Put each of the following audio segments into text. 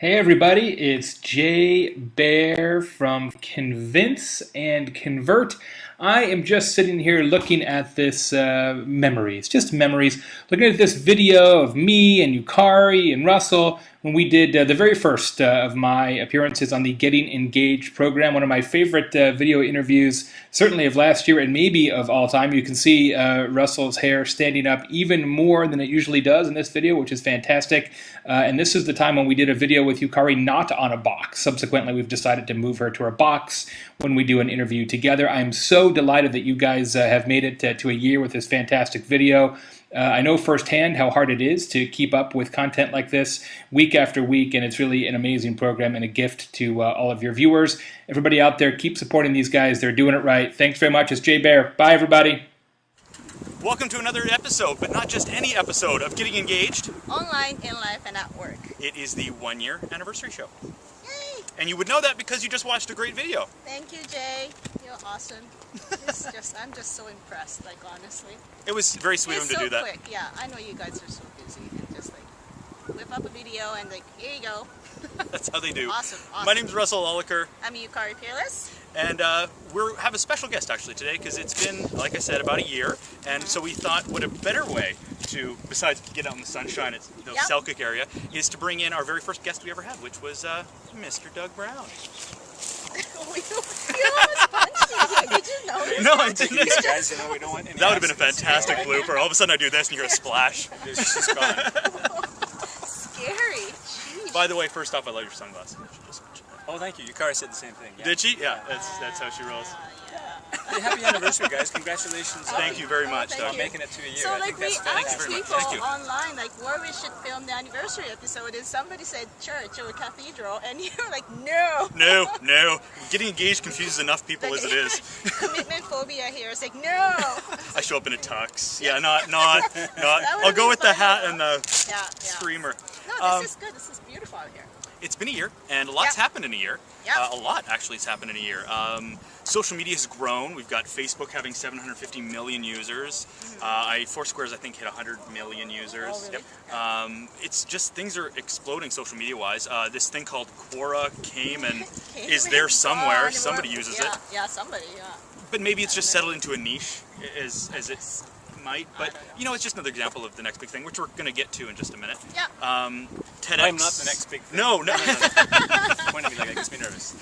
Hey everybody, it's Jay Bear from Convince and Convert. I am just sitting here looking at this memories, just memories, looking at this video of me and Yukari and Russell when we did the very first of my appearances on the Getting Engaged program, one of my favorite video interviews, certainly of last year and maybe of all time. You can see Russell's hair standing up even more than it usually does in this video, which is fantastic. And this is the time when we did a video with Yukari not on a box. Subsequently, we've decided to move her to a box when we do an interview together. I'm so delighted that you guys have made it to a year with this fantastic video. I know firsthand how hard it is to keep up with content like this week after week, and it's really an amazing program and a gift to all of your viewers. Everybody out there, keep supporting these guys. They're doing it right. Thanks very much. It's Jay Bear. Bye, everybody. Welcome to another episode, but not just any episode, of Getting Engaged. Online, in life, and at work. It is the 1-year anniversary show. Yay! And you would know that because you just watched a great video. Thank you, Jay. You're awesome. I'm just so impressed, like, honestly. It was very sweet of him to do that. It's so quick, yeah. I know you guys are so busy. And just, like, whip up a video and, like, here you go. That's how they do. Awesome. My name's Russell Lolliker. I'm Yukari Peerless. And we have a special guest actually today because it's been, like I said, about a year. And so we thought what a better way to, besides get out in the sunshine at the Selkirk area, is to bring in our very first guest we ever had, which was Mr. Doug Brown. You almost punched me. Did you notice? No, I didn't. Guys, you know, we don't want any That would have been a accidents. fantastic blooper. All of a sudden I do this and you hear a splash. She's gone. Scary. Jeez. By the way, first off, I love your sunglasses. I should just mention that. Oh, thank you. Yukari said the same thing. Yeah. Did she? Yeah, that's how she rolls. Hey, happy anniversary, guys. Congratulations. Thank you very much, thank Doug. on making it to a year. So, I like, think we that's asked fantastic. very much. people Thank you. online, like, where we should film the anniversary episode, and somebody said church or cathedral, and you were like, no. No. Getting engaged confuses enough people as it is. Commitment phobia here. It's like, no. I show up in a tux. Yeah, not. I'll go with the hat and the Yeah. streamer. No, this is good. This is beautiful out here. It's been a year, and a lot's happened in a year. Yeah. A lot actually has happened in a year. Social media has grown. We've got Facebook having 750 million users. Foursquare's I think hit 100 million users. Oh, really? It's just things are exploding social media wise. This thing called Quora came and Came is and there gone, somewhere. and Somebody we're- uses yeah, it. Yeah, somebody. Yeah. But maybe it's just settled into a niche as it might. But you know, it's just another example of the next big thing, which we're going to get to in just a minute. Yeah. TEDx. I'm not the next big thing. No. Pointing at me like that makes me nervous.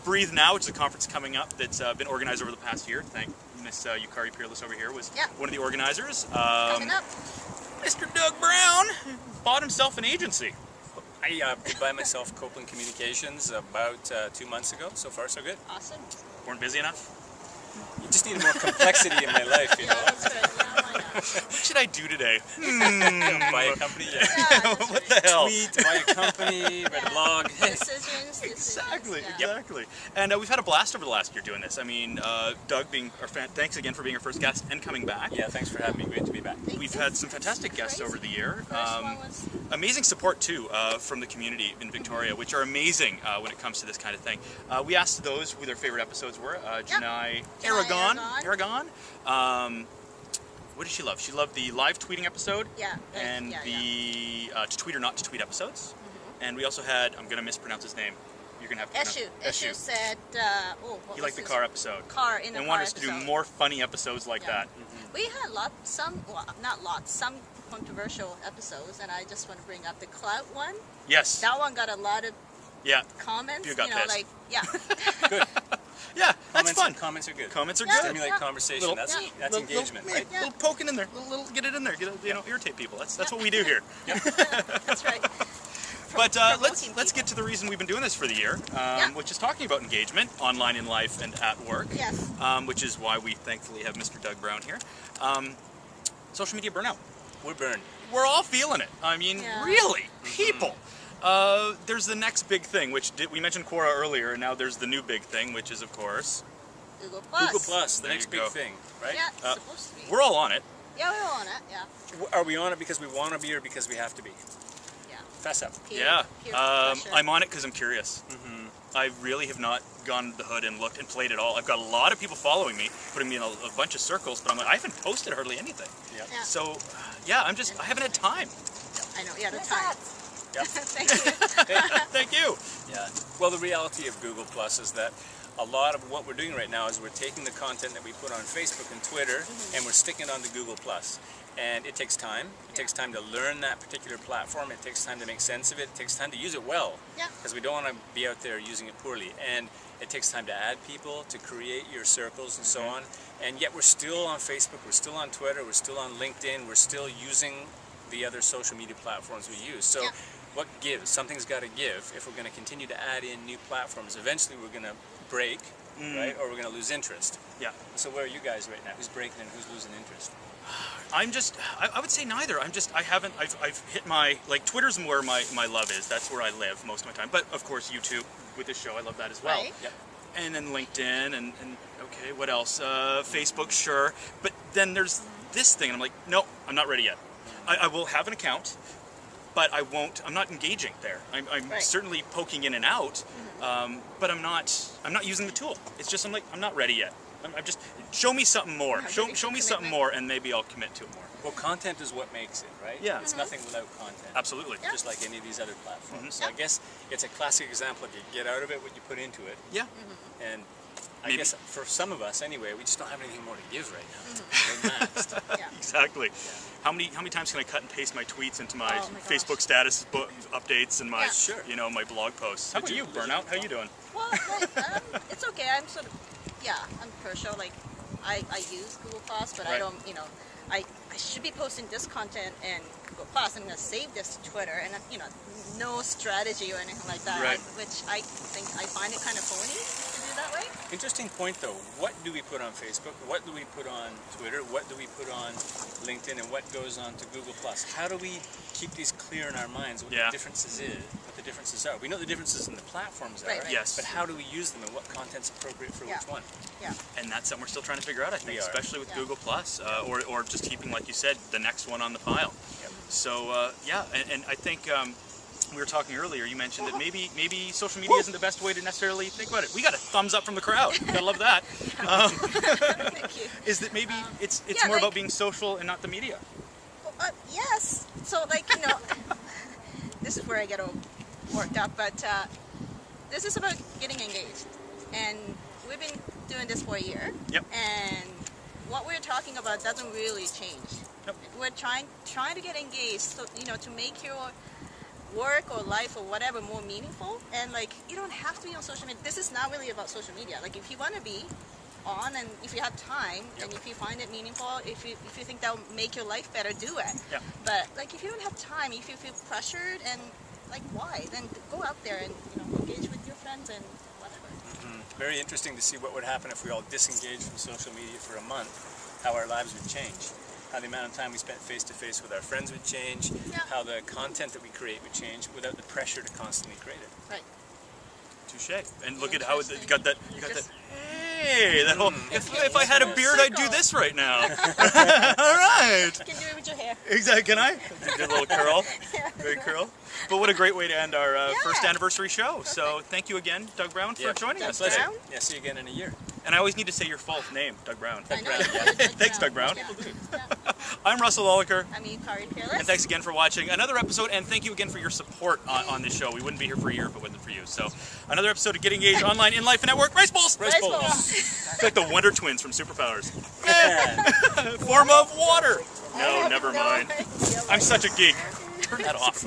Breathe Now, which is a conference coming up that's been organized over the past year. Thank Miss Yukari Peerless over here was one of the organizers. Coming up. Mr. Doug Brown bought himself an agency. I did buy myself Copeland Communications about 2 months ago. So far, so good. Awesome. Weren't busy enough? You just needed more complexity in my life, you Yeah, know. that's good. Yeah, why not? What should I do today? Buy a company, Yeah, that's What right. the hell? tweet, buy a company, write a blog. Decisions. Exactly, Yeah. exactly. And we've had a blast over the last year doing this. I mean, Doug being our fan, thanks again for being our first guest and coming back. Yeah, thanks for having me. Great to be back. We've had some fantastic guests over the year. First one was Amazing support too from the community in Victoria, which are amazing when it comes to this kind of thing. We asked those who their favorite episodes were. Janai Aragon. What did she love? She loved the live tweeting episode and the to tweet or not to tweet episodes. And we also had, I'm going to mispronounce his name. You're going to have to Eshu said, what he was liked the his- car episode. Car in the and car wanted us to do episode. more funny episodes like that. We had some controversial episodes, and I just want to bring up the clout one. Yes. That one got a lot of Yeah. comments. You got pissed. Yeah. Yeah, that's fun. Comments are good. Comments are Yeah. good. Stimulate conversation. That's engagement, right? Yeah. Little poking in there, little get it in there, irritate people. That's what we do here. That's right. But Provoking let's get people. to the reason we've been doing this for the year, which is talking about engagement online in life and at work. Yes. Which is why we thankfully have Mr. Doug Brown here. Social media burnout. We're burned. We're all feeling it. I mean, Yeah. really, people. There's the next big thing, which we mentioned Quora earlier, and now there's the new big thing, which is of course Google Plus. Google Plus, the There next you big go. thing, right? Yeah, it's supposed to be. we're all on it. Yeah, we're on it. Yeah. Are we on it because we want to be or because we have to be? Yeah. Fess up. Peer pressure. I'm on it because I'm curious. I really have not gone under the hood and looked and played it all. I've got a lot of people following me, putting me in a bunch of circles, but I'm like, I haven't posted hardly anything. Yeah. Yeah. So, yeah, I haven't had time. I know. Yeah, the time. Yep. Thank you. Thank you. Yeah. Well, the reality of Google Plus is that a lot of what we're doing right now is we're taking the content that we put on Facebook and Twitter and we're sticking it onto Google Plus. And it takes time. It takes time to learn that particular platform. It takes time to make sense of it. It takes time to use it well. Yeah. Because we don't want to be out there using it poorly. And it takes time to add people, to create your circles and so on. And yet we're still on Facebook, we're still on Twitter, we're still on LinkedIn, we're still using the other social media platforms we use. So what gives? Something's got to give. If we're going to continue to add in new platforms, eventually we're going to break, right? Or we're going to lose interest. Yeah. So where are you guys right now? Who's breaking and who's losing interest? I'm just, I would say neither. I've hit my, like, Twitter's where my love is. That's where I live most of my time. But of course, YouTube with this show, I love that as well. Right. Yep. And then LinkedIn and okay, what else? Facebook, sure. But then there's this thing, and I'm like, no, I'm not ready yet. I will have an account, but I'm not engaging there. I'm Right. certainly poking in and out, but I'm not using the tool. It's just, I'm not ready yet. I'm just, show me something more. Yeah, Show ready for me something commitment. more, and maybe I'll commit to it more. Well, content is what makes it, right? Yeah. It's nothing without content. Absolutely. Yeah. Just like any of these other platforms. Mhm. So I guess it's a classic example of you get out of it what you put into it. Yeah. And I Maybe. guess for some of us anyway, we just don't have anything more to give right now. We're maxed. Yeah. Exactly. How many times can I cut and paste my tweets into my, Oh my gosh. Facebook status updates and my Yeah. Sure. my blog posts? How about you, Burnout? How you doing? Well, like, it's okay. I'm sort of, I'm partial. Like, I use Google Plus, but I Right. don't, I should be posting this content in Google Plus. I'm going to save this to Twitter, and, no strategy or anything like that, Right. which I think I find it kind of phony to do that way. Interesting point though. What do we put on Facebook? What do we put on Twitter? What do we put on LinkedIn? And what goes on to Google Plus? How do we keep these clear in our minds? What Yeah. the differences are? We know the differences in the platforms are, Right, right. Yes. but how do we use them and what content's appropriate for Yeah. which one? Yeah. And that's something we're still trying to figure out, I think, We are. especially with Yeah. Google Plus, or just keeping, like you said, the next one on the file. Yep. So and I think we were talking earlier. You mentioned that maybe social media isn't the best way to necessarily think about it. We got a thumbs up from the crowd. Gotta love that. Thank you. Is that maybe it's yeah, more like- about being social and not the media? Yes. So, like, this is where I get all worked up, but this is about getting engaged. And we've been doing this for a year. Yep. And what we're talking about doesn't really change. Yep. We're trying to get engaged, so, to make your work or life or whatever more meaningful. And, like, you don't have to be on social media. This is not really about social media. Like, if you want to be on, and if you have time, and if you find it meaningful, if you think that will make your life better, do it. Yeah. But, like, if you don't have time, if you feel pressured, and, like, why? Then go out there and, engage with your friends and whatever. Very interesting to see what would happen if we all disengaged from social media for a month, how our lives would change. How the amount of time we spent face-to-face with our friends would change, Yeah. how the content that we create would change without the pressure to constantly create it. Right. Touche. And look at how you got that. You got that. Just- Hey, that whole. If I had a Yes. beard, I'd do this right now. All right. You can do it with your hair. Exactly. Can I? Did a little curl. Very curl. But what a great way to end our first anniversary show. So thank you again, Doug Brown, for joining us. Doug today. Brown? Yeah, see you again in a year. And I always need to say your full name, Doug Brown. I know. Brown, you're yeah. Doug Thanks, Doug Brown. Yeah. I'm Russell Lolliker. I mean, Kari Peerless. And thanks again for watching another episode, and thank you again for your support on this show. We wouldn't be here for a year if it wasn't for you. So, another episode of Getting Engaged Online in Life and Network. Race Bulls! Rice Balls. balls. It's like the Wonder Twins from Superpowers. Yeah. Form of water. I No, have never no mind. idea I'm what- such a geek. Turn that off.